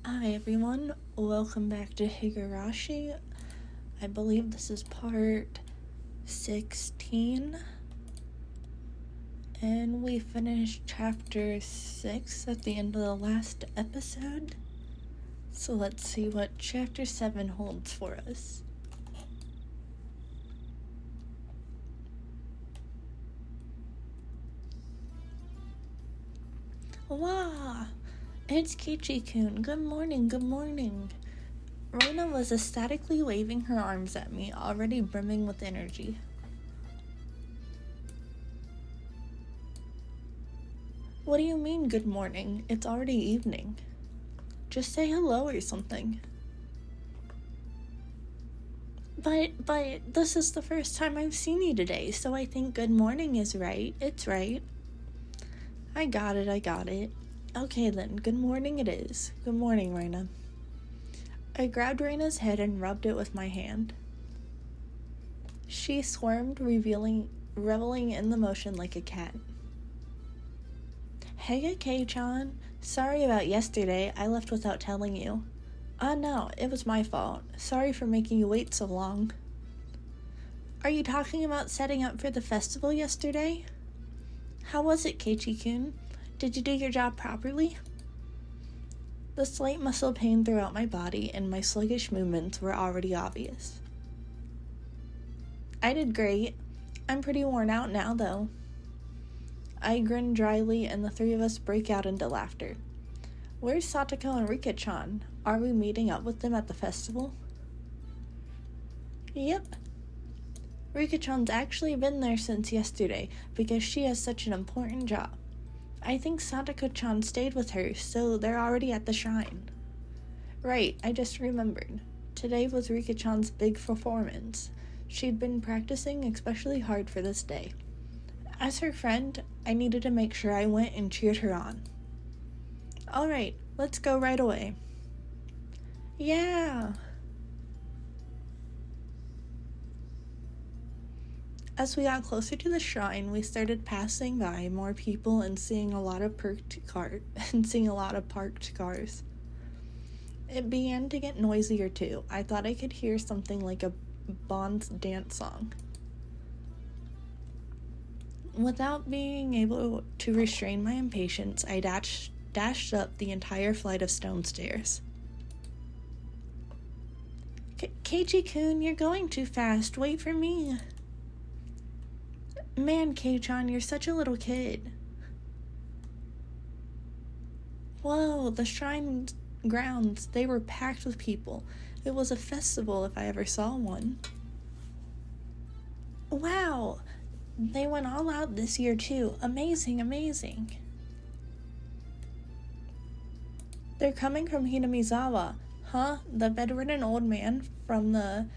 Hi everyone, welcome back to Higurashi. I believe this is part 16. And we finished chapter 6 at the end of the last episode. So let's see what chapter 7 holds for us. Wow! It's Kichi-kun. Good morning, good morning. Reina was ecstatically waving her arms at me, already brimming with energy. What do you mean, good morning? It's already evening. Just say hello or something. But this is the first time I've seen you today, so I think good morning is right. It's right. I got it. Okay then, good morning it is. Good morning, Reina. I grabbed Reina's head and rubbed it with my hand. She squirmed, reveling in the motion like a cat. Hey, Kei-chan. Sorry about yesterday. I left without telling you. No, it was my fault. Sorry for making you wait so long. Are you talking about setting up for the festival yesterday? How was it, Keiichi-kun? Did you do your job properly? The slight muscle pain throughout my body and my sluggish movements were already obvious. I did great. I'm pretty worn out now, though. I grinned dryly, and the three of us break out into laughter. Where's Satoko and Rika-chan? Are we meeting up with them at the festival? Yep. Rika-chan's actually been there since yesterday because she has such an important job. I think Satoko-chan stayed with her, so they're already at the shrine. Right, I just remembered. Today was Rika-chan's big performance. She'd been practicing especially hard for this day. As her friend, I needed to make sure I went and cheered her on. Alright, let's go right away. Yeah! As we got closer to the shrine, we started passing by more people and seeing a lot of parked cars. It began to get noisier too. I thought I could hear something like a Bond's dance song. Without being able to restrain my impatience, I dashed up the entire flight of stone stairs. Keiichi-kun, you're going too fast. Wait for me. Man, Kei-chan, you're such a little kid. Whoa, the shrine grounds, they were packed with people. It was a festival if I ever saw one. Wow, they went all out this year too. Amazing. They're coming from Hinamizawa. Huh? The bedridden old man from the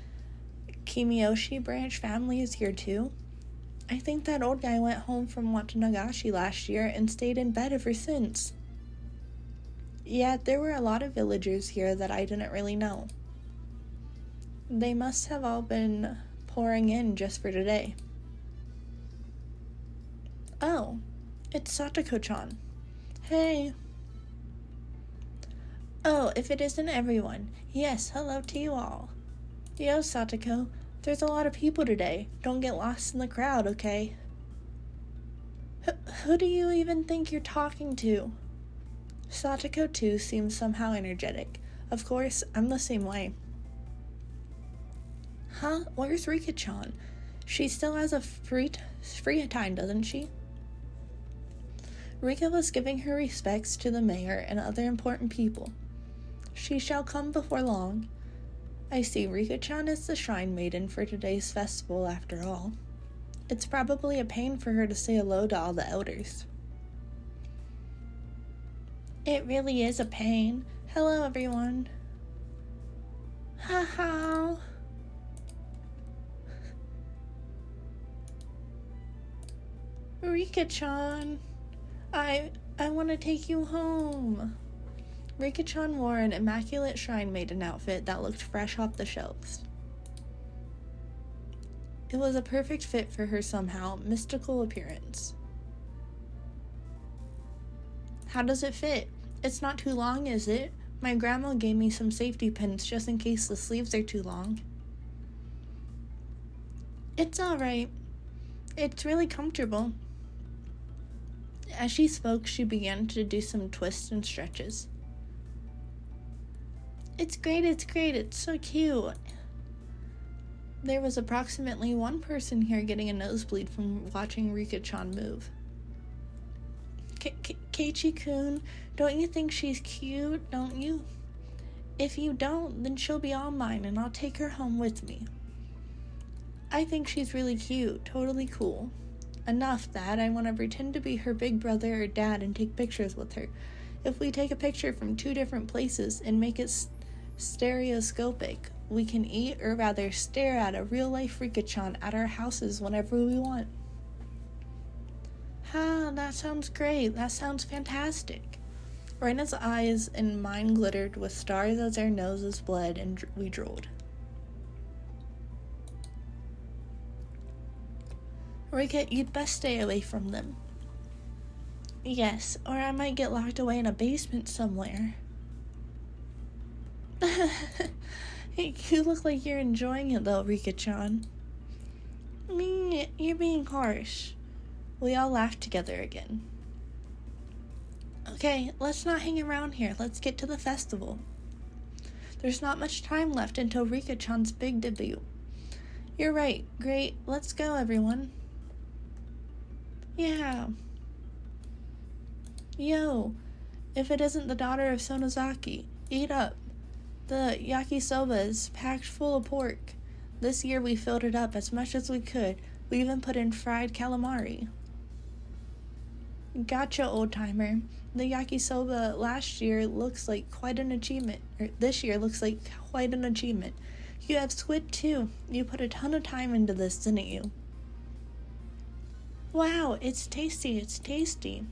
Kimiyoshi branch family is here too. I think that old guy went home from Watanagashi last year and stayed in bed ever since. Yeah, there were a lot of villagers here that I didn't really know. They must have all been pouring in just for today. Oh, it's Satoko-chan. Hey. Oh, if it isn't everyone. Yes, hello to you all. Yo, Satoko. There's a lot of people today. Don't get lost in the crowd, okay? Who do you even think you're talking to? Satoko, too, seems somehow energetic. Of course, I'm the same way. Huh? Where's Rika-chan? She still has a free time, doesn't she? Rika was giving her respects to the mayor and other important people. She shall come before long. I see Rika-chan is the shrine maiden for today's festival after all. It's probably a pain for her to say hello to all the elders. It really is a pain. Hello, everyone. Ha. Rika-chan, I want to take you home. Rika-chan wore an immaculate shrine maiden outfit that looked fresh off the shelves. It was a perfect fit for her somehow mystical appearance. How does it fit? It's not too long, is it? My grandma gave me some safety pins just in case the sleeves are too long. It's alright. It's really comfortable. As she spoke, she began to do some twists and stretches. It's great, it's so cute. There was approximately one person here getting a nosebleed from watching Rika-chan move. Keiichi-kun, don't you think she's cute, don't you? If you don't, then she'll be all mine and I'll take her home with me. I think she's really cute, totally cool. Enough that I want to pretend to be her big brother or dad and take pictures with her. If we take a picture from 2 different places and make it stereoscopic, we can eat or rather stare at a real-life Rika-chan at our houses whenever we want. That sounds great. That sounds fantastic. Reina's eyes and mine glittered with stars as our noses bled and we drooled. Rika, you'd best stay away from them. Yes, or I might get locked away in a basement somewhere. Hey, you look like you're enjoying it though, Rika-chan. You're being harsh. We all laughed together again. Okay, let's not hang around here. Let's get to the festival. There's not much time left until Rika-chan's big debut. You're right. Great. Let's go, everyone. Yeah. Yo, if it isn't the daughter of Sonozaki, eat up. The yakisoba is packed full of pork. This year we filled it up as much as we could. We even put in fried calamari. Gotcha, old-timer. The yakisoba last year looks like quite an achievement. This year looks like quite an achievement. You have squid too. You put a ton of time into this, didn't you? Wow, it's tasty.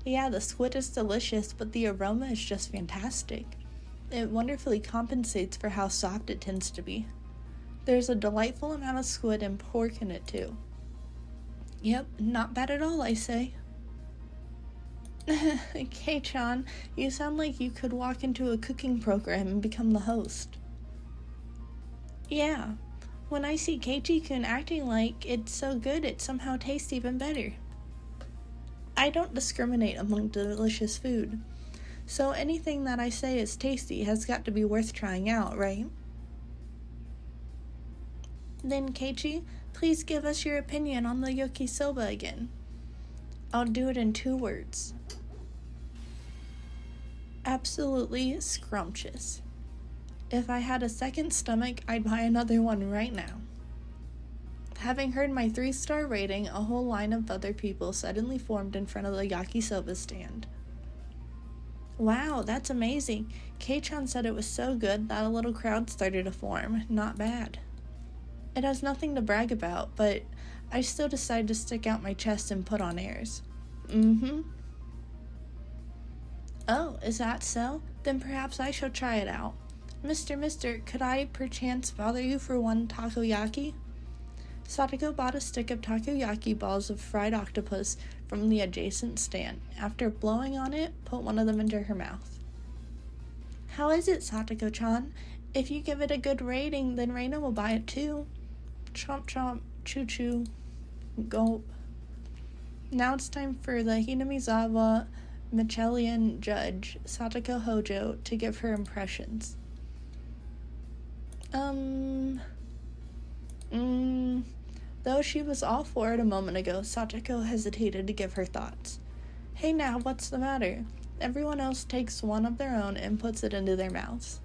Yeah, the squid is delicious, but the aroma is just fantastic. It wonderfully compensates for how soft it tends to be. There's a delightful amount of squid and pork in it too. Yep, not bad at all, I say. Kei-chan, you sound like you could walk into a cooking program and become the host. Yeah, when I see Keiichi-kun acting like it's so good, it somehow tastes even better. I don't discriminate among delicious food, so anything that I say is tasty has got to be worth trying out, right? Then Keiichi, please give us your opinion on the yakisoba again. I'll do it in 2 words. Absolutely scrumptious. If I had a second stomach, I'd buy another one right now. Having heard my 3-star rating, a whole line of other people suddenly formed in front of the yakisoba stand. Wow, that's amazing. Kei-chan said it was so good that a little crowd started to form. Not bad. It has nothing to brag about, but I still decided to stick out my chest and put on airs. Oh, is that so? Then perhaps I shall try it out. Mister, could I perchance bother you for one takoyaki? Satoko bought a stick of takoyaki balls of fried octopus from the adjacent stand. After blowing on it, put one of them into her mouth. How is it, Satoko-chan? If you give it a good rating, then Reina will buy it too. Chomp chomp, choo choo, gulp. Now it's time for the Hinamizawa Michelin judge, Satoko Hojo, to give her impressions. Though she was all for it a moment ago, Satoko hesitated to give her thoughts. Hey now, what's the matter? Everyone else takes one of their own and puts it into their mouths.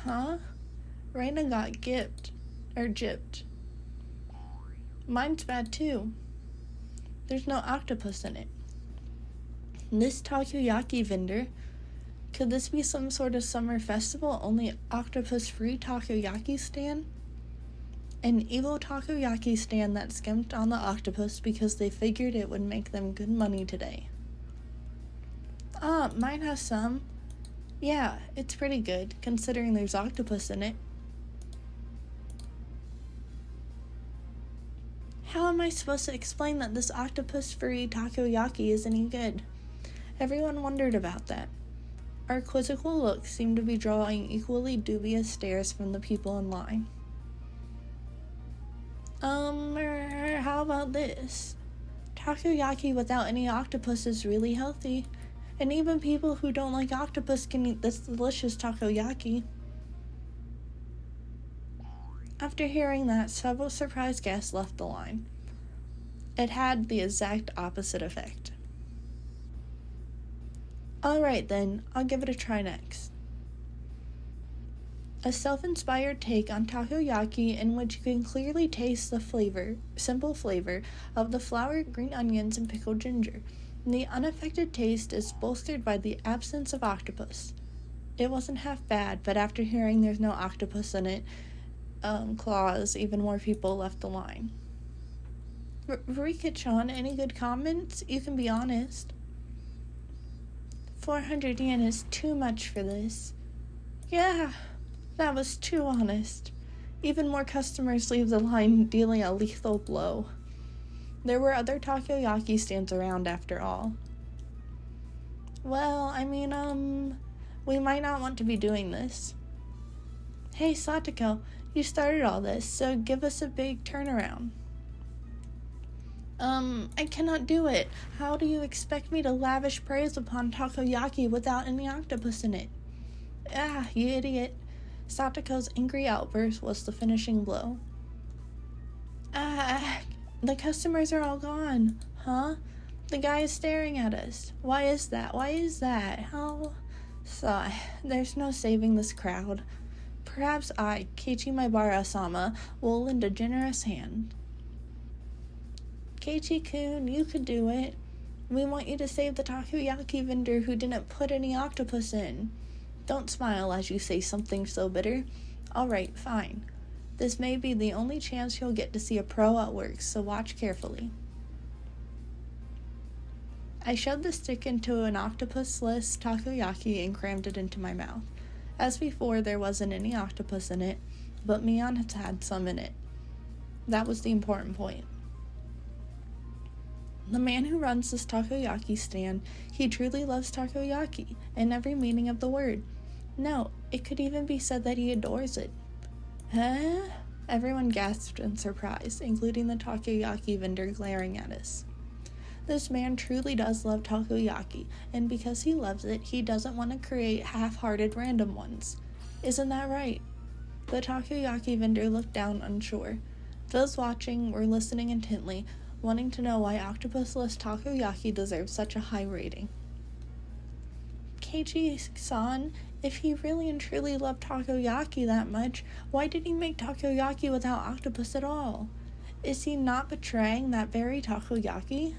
Huh? Reina got gypped. Mine's bad too. There's no octopus in it. This takoyaki vendor, could this be some sort of summer festival, only octopus-free takoyaki stand? An evil takoyaki stand that skimped on the octopus because they figured it would make them good money today. Mine has some. Yeah, it's pretty good, considering there's octopus in it. How am I supposed to explain that this octopus-free takoyaki is any good? Everyone wondered about that. Our quizzical looks seemed to be drawing equally dubious stares from the people in line. How about this? Takoyaki without any octopus is really healthy, and even people who don't like octopus can eat this delicious takoyaki. After hearing that, several surprised guests left the line. It had the exact opposite effect. Alright then, I'll give it a try next. A self-inspired take on takoyaki in which you can clearly taste the simple flavor of the flour, green onions, and pickled ginger. The unaffected taste is bolstered by the absence of octopus. It wasn't half bad, but after hearing there's no octopus in it, clause, even more people left the line. Rika-chan, any good comments? You can be honest. 400 yen is too much for this. Yeah, that was too honest. Even more customers leave the line, dealing a lethal blow. There were other takoyaki stands around after all. Well, we might not want to be doing this. Hey, Satoko, you started all this, so give us a big turnaround. I cannot do it. How do you expect me to lavish praise upon takoyaki without any octopus in it? Ah, you idiot. Satoko's angry outburst was the finishing blow. The customers are all gone. Huh? The guy is staring at us. Why is that? How? Sigh. There's no saving this crowd. Perhaps I, Keiichi Maibara-sama, will lend a generous hand. Keiichi-kun, you could do it. We want you to save the takoyaki vendor who didn't put any octopus in. Don't smile as you say something so bitter. Alright, fine. This may be the only chance you'll get to see a pro at work, so watch carefully. I shoved the stick into an octopus-less takoyaki and crammed it into my mouth. As before, there wasn't any octopus in it, but Mion had some in it. That was the important point. The man who runs this takoyaki stand, he truly loves takoyaki, in every meaning of the word. No, it could even be said that he adores it. Huh? Everyone gasped in surprise, including the takoyaki vendor glaring at us. This man truly does love takoyaki, and because he loves it, he doesn't want to create half-hearted random ones. Isn't that right? The takoyaki vendor looked down unsure. Those watching were listening intently, wanting to know why octopus-less takoyaki deserves such a high rating. Keiichi-san, if he really and truly loved takoyaki that much, why did he make takoyaki without octopus at all? Is he not betraying that very takoyaki?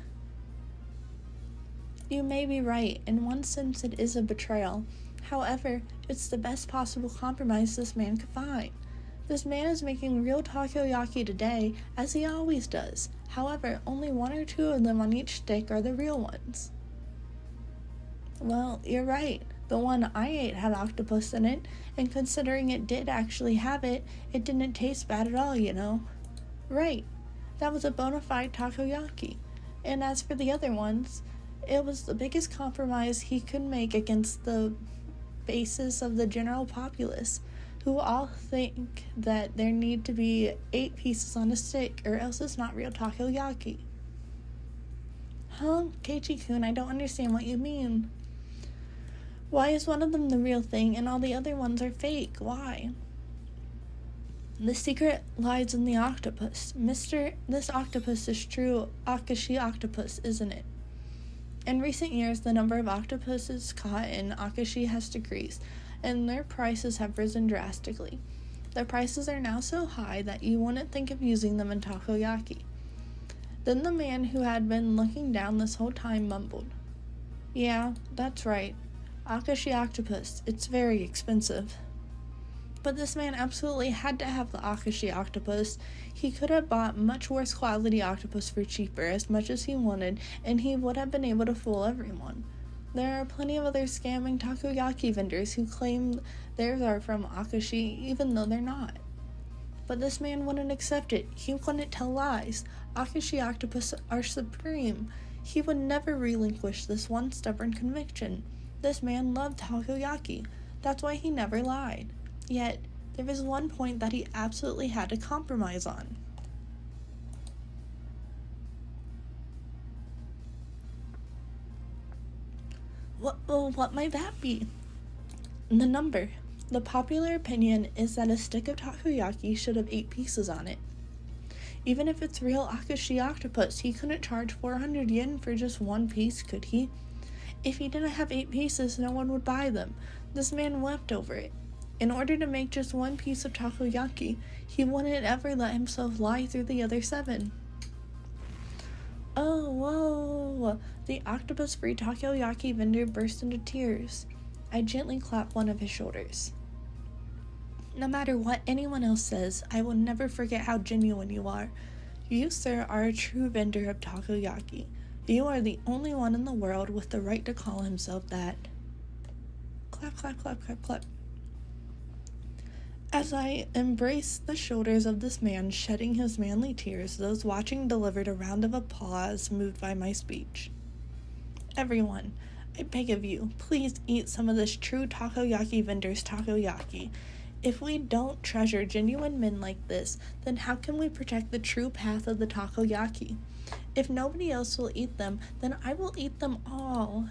You may be right. In one sense, it is a betrayal. However, it's the best possible compromise this man could find. This man is making real takoyaki today, as he always does. However, only one or two of them on each stick are the real ones. Well, you're right. The one I ate had octopus in it, and considering it did actually have it, it didn't taste bad at all, you know. Right. That was a bona fide takoyaki. And as for the other ones, it was the biggest compromise he could make against the basis of the general populace, who all think that there need to be 8 pieces on a stick, or else it's not real takoyaki. Huh? Keiichi-kun, I don't understand what you mean. Why is one of them the real thing and all the other ones are fake? Why? The secret lies in the octopus. This octopus is true Akashi octopus, isn't it? In recent years, the number of octopuses caught in Akashi has decreased, and their prices have risen drastically. Their prices are now so high that you wouldn't think of using them in takoyaki. Then the man who had been looking down this whole time mumbled, "Yeah, that's right. Akashi octopus, it's very expensive." But this man absolutely had to have the Akashi octopus. He could have bought much worse quality octopus for cheaper, as much as he wanted, and he would have been able to fool everyone. There are plenty of other scamming takoyaki vendors who claim theirs are from Akashi, even though they're not. But this man wouldn't accept it. He wouldn't tell lies. Akashi octopus are supreme. He would never relinquish this one stubborn conviction. This man loved takoyaki. That's why he never lied. Yet, there was one point that he absolutely had to compromise on. What might that be? The number. The popular opinion is that a stick of takoyaki should have 8 pieces on it. Even if it's real Akashi octopus, he couldn't charge 400 yen for just 1 piece, could he? If he didn't have 8 pieces, no one would buy them. This man wept over it. In order to make just 1 piece of takoyaki, he wouldn't ever let himself lie through the other 7. Oh, whoa! The octopus-free takoyaki vendor burst into tears. I gently clapped one of his shoulders. No matter what anyone else says, I will never forget how genuine you are. You, sir, are a true vendor of takoyaki. You are the only one in the world with the right to call himself that. Clap, clap, clap, clap, clap. As I embraced the shoulders of this man, shedding his manly tears, those watching delivered a round of applause, moved by my speech. Everyone, I beg of you, please eat some of this true takoyaki vendor's takoyaki. If we don't treasure genuine men like this, then how can we protect the true path of the takoyaki? If nobody else will eat them, then I will eat them all.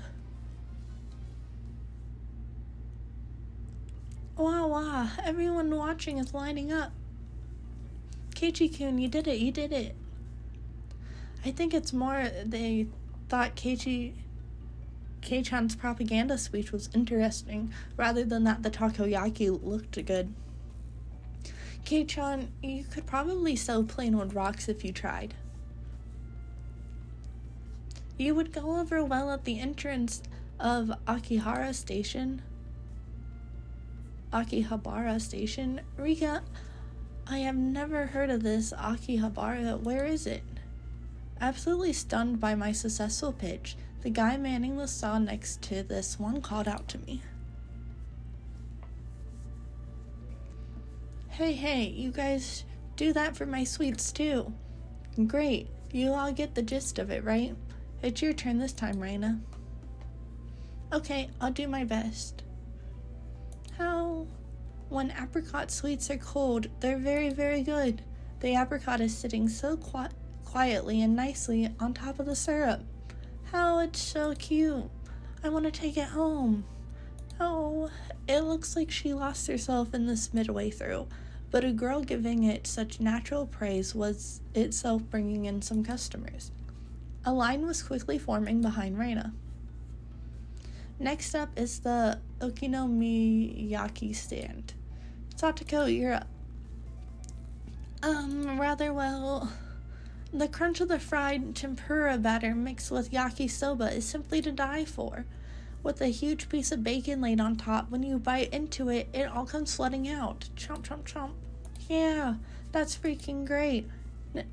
Wow, everyone watching is lining up. Keiichi-kun, you did it. I think it's more they thought Kei-chan's propaganda speech was interesting, rather than that the takoyaki looked good. Kei-chan, you could probably sell plain old rocks if you tried. You would go over well at the entrance of Akihabara Station. Rika, I have never heard of this Akihabara. Where is it? Absolutely stunned by my successful pitch, the guy manning the stall next to this one called out to me. Hey, you guys do that for my sweets too. Great, you all get the gist of it, right? It's your turn this time, Reina. Okay, I'll do my best. When apricot sweets are cold, they're very, very good. The apricot is sitting so quietly and nicely on top of the syrup. How it's so cute. I want to take it home. Oh, it looks like she lost herself in this midway through, but a girl giving it such natural praise was itself bringing in some customers. A line was quickly forming behind Reina. Next up is the okonomiyaki stand. Satoko, you're up. Rather well. The crunch of the fried tempura batter mixed with yakisoba is simply to die for. With a huge piece of bacon laid on top, when you bite into it, it all comes flooding out. Chomp, chomp, chomp. Yeah, that's freaking great.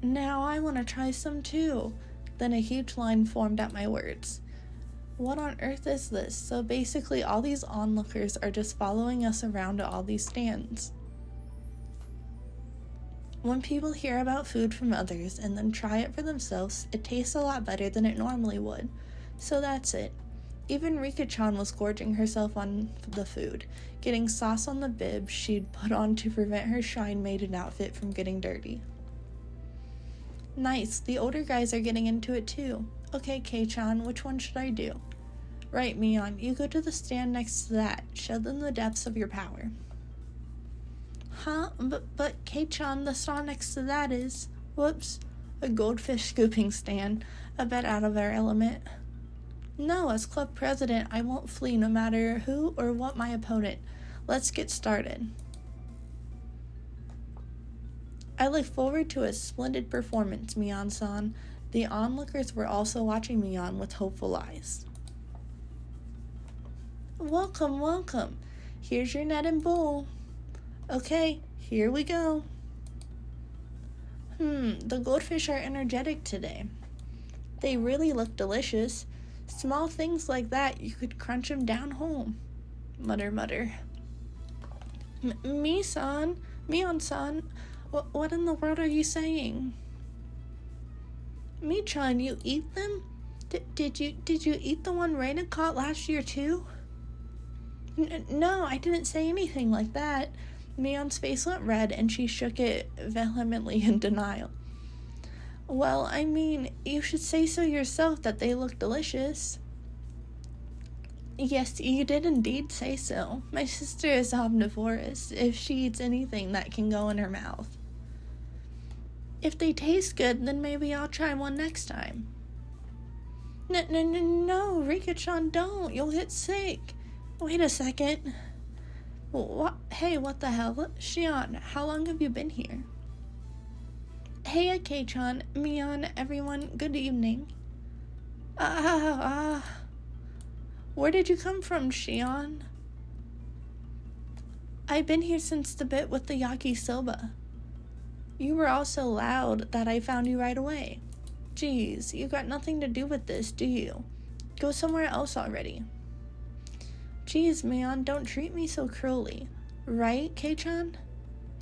Now I want to try some too. Then a huge line formed at my words. What on earth is this? So basically all these onlookers are just following us around to all these stands. When people hear about food from others and then try it for themselves, it tastes a lot better than it normally would. So that's it. Even Rika-chan was gorging herself on the food, getting sauce on the bib she'd put on to prevent her Shrine Maiden outfit from getting dirty. Nice, the older guys are getting into it too. Okay, Kei-chan, which one should I do? Right, Mion, you go to the stand next to that. Show them the depths of your power. Huh? But Kei-chan, the stall next to that is... Whoops. A goldfish scooping stand. A bit out of our element. No, as club president, I won't flee no matter who or what my opponent. Let's get started. I look forward to a splendid performance, Mion-san. The onlookers were also watching Mion with hopeful eyes. Welcome. Here's your net and bowl. Okay, here we go. The goldfish are energetic today. They really look delicious. Small things like that, you could crunch them down home. Mutter. Mion-san, what in the world are you saying? Mi-chan, you eat them? Did you eat the one Raina caught last year too? No, I didn't say anything like that. Mion's face went red and she shook it vehemently in denial. Well, I mean, you should say so yourself that they look delicious. Yes, you did indeed say so. My sister is omnivorous if she eats anything that can go in her mouth. If they taste good, then maybe I'll try one next time. No, Rika-chan, don't. You'll get sick. Wait a second. What? Hey, what the hell? Shion, how long have you been here? Hey, Akei-chan, Mion, everyone, good evening. Where did you come from, Shion? I've been here since the bit with the yakisoba. You were all so loud that I found you right away. Geez, you got nothing to do with this, do you? Go somewhere else already. Geez, Mion, don't treat me so cruelly. Right, Kei-chan?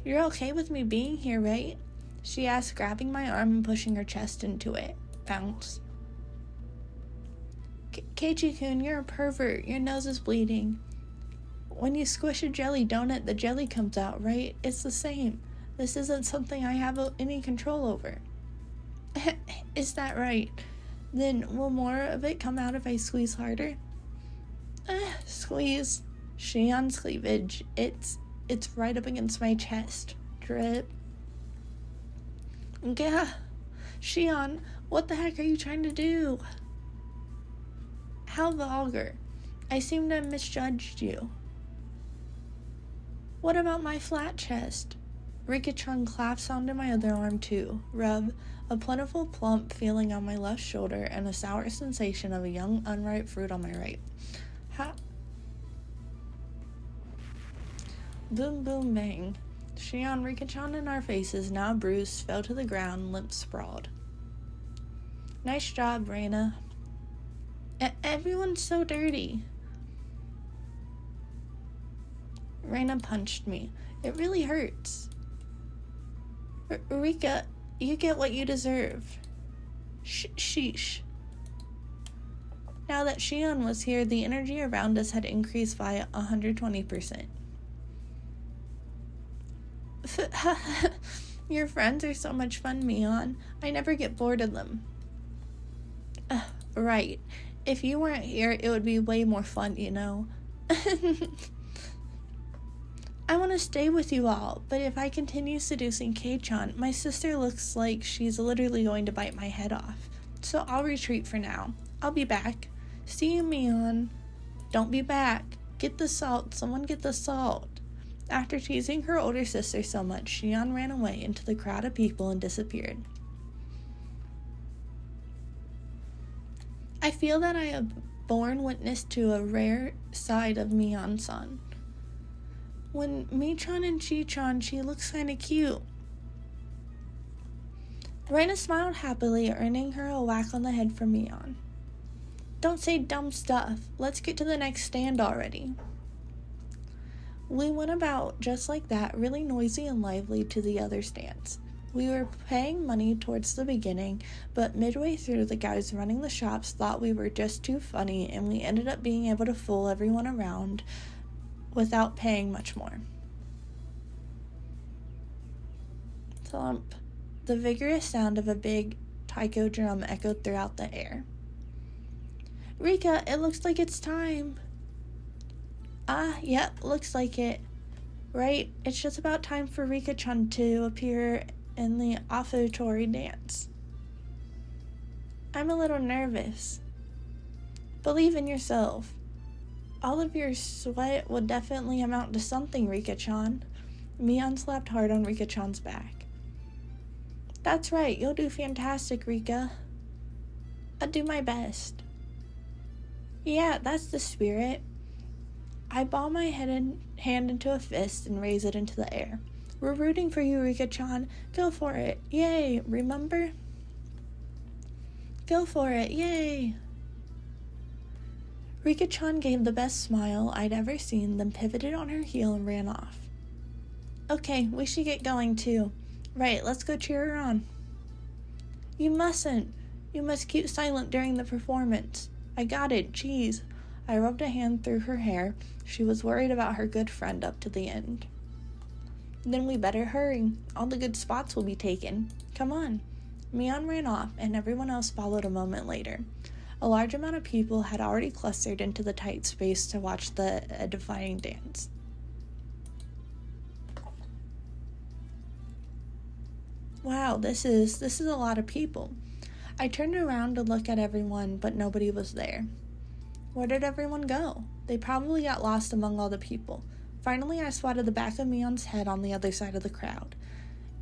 You're okay with me being here, right? She asked, grabbing my arm and pushing her chest into it. Bounce. Keiichi-kun, you're a pervert. Your nose is bleeding. When you squish a jelly donut, the jelly comes out, right? It's the same. This isn't something I have any control over. Is that right? Then will more of it come out if I squeeze harder? Squeeze. Shion's cleavage. It's right up against my chest. Drip. Gah. Shion, what the heck are you trying to do? How vulgar. I seem to have misjudged you. What about my flat chest? Rika-chan claps onto my other arm too. Rub. A plentiful plump feeling on my left shoulder and a sour sensation of a young unripe fruit on my right. Ha. Boom, boom, bang. Shion, Rika-chan and our faces, now bruised, fell to the ground, limp sprawled. Nice job, Reina. Everyone's so dirty. Reina punched me. It really hurts. Rika, you get what you deserve. Sheesh. Now that Shion was here, the energy around us had increased by 120%. Your friends are so much fun, Mion. I never get bored of them. Right. If you weren't here, it would be way more fun, you know. I want to stay with you all, but if I continue seducing Kei-chan, my sister looks like she's literally going to bite my head off. So I'll retreat for now. I'll be back. See you, Mion. Don't be back. Get the salt. Someone get the salt. After teasing her older sister so much, Shion ran away into the crowd of people and disappeared. I feel that I have borne witness to a rare side of Mion-san. When Mi-chan and Chi-chan, she looks kinda cute. Reina smiled happily, earning her a whack on the head from Mion. Don't say dumb stuff. Let's get to the next stand already. We went about just like that, really noisy and lively, to the other stands. We were paying money towards the beginning, but midway through, the guys running the shops thought we were just too funny, and we ended up being able to fool everyone around without paying much more. Thump. The vigorous sound of a big taiko drum echoed throughout the air. Rika, it looks like it's time. Yeah, looks like it. Right, it's just about time for Rika-chan to appear in the offertory dance. I'm a little nervous. Believe in yourself. All of your sweat will definitely amount to something, Rika-chan. Mion slapped hard on Rika-chan's back. That's right, you'll do fantastic, Rika. I'll do my best. Yeah, that's the spirit. I ball my hand into a fist and raise it into the air. We're rooting for you, Rika-chan. Go for it. Yay, remember? Go for it. Yay. Rika-chan gave the best smile I'd ever seen, then pivoted on her heel and ran off. Okay, we should get going too. Right, let's go cheer her on. You mustn't. You must keep silent during the performance. I got it, jeez. I rubbed a hand through her hair. She was worried about her good friend up to the end. Then we better hurry. All the good spots will be taken. Come on. Mion ran off, and everyone else followed a moment later. A large amount of people had already clustered into the tight space to watch the edifying dance. Wow, this is a lot of people. I turned around to look at everyone, but nobody was there. Where did everyone go? They probably got lost among all the people. Finally, I spotted the back of Mion's head on the other side of the crowd.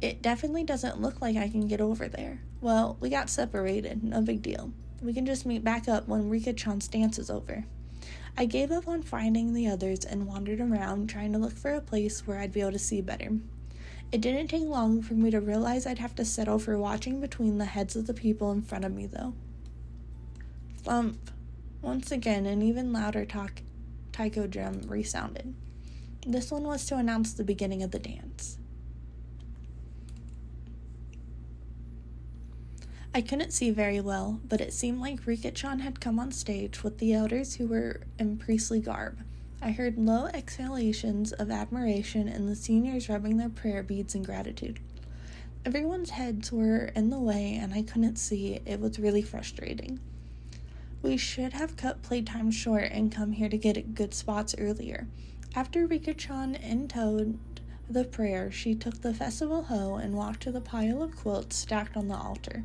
It definitely doesn't look like I can get over there. Well, we got separated, no big deal. We can just meet back up when Rika-chan's dance is over. I gave up on finding the others and wandered around trying to look for a place where I'd be able to see better. It didn't take long for me to realize I'd have to settle for watching between the heads of the people in front of me, though. Thump. Once again, an even louder taiko drum resounded. This one was to announce the beginning of the dance. I couldn't see very well, but it seemed like Rika-chan had come on stage with the elders who were in priestly garb. I heard low exhalations of admiration and the seniors rubbing their prayer beads in gratitude. Everyone's heads were in the way and I couldn't see. It was really frustrating. We should have cut playtime short and come here to get good spots earlier. After Rika-chan intoned the prayer, she took the festival hoe and walked to the pile of quilts stacked on the altar.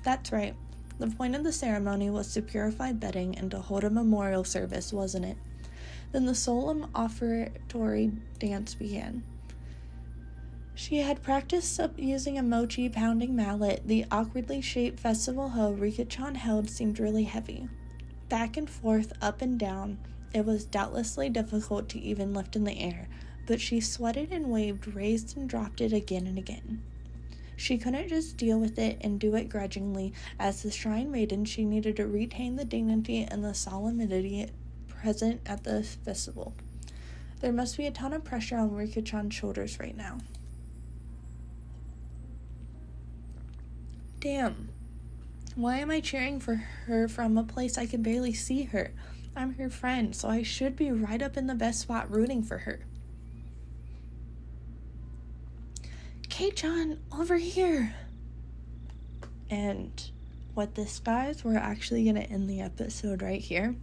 That's right. The point of the ceremony was to purify bedding and to hold a memorial service, wasn't it? Then the solemn offertory dance began. She had practiced using a mochi pounding mallet. The awkwardly shaped festival hoe Rika-chan held seemed really heavy. Back and forth, up and down, it was doubtlessly difficult to even lift in the air, but she sweated and waved, raised and dropped it again and again. She couldn't just deal with it and do it grudgingly. As the shrine maiden, she needed to retain the dignity and the solemnity present at the festival. There must be a ton of pressure on Rika-chan's shoulders right now. Damn. Why am I cheering for her from a place I can barely see her? I'm her friend, so I should be right up in the best spot rooting for her. Kei-chan, over here! And with this, guys, we're actually going to end the episode right here.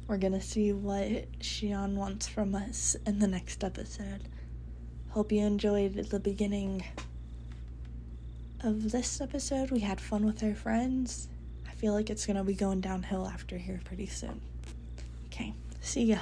We're going to see what Shion wants from us in the next episode. Hope you enjoyed the beginning of this episode. We had fun with our friends. I feel like it's going to be going downhill after here pretty soon. Okay, see ya.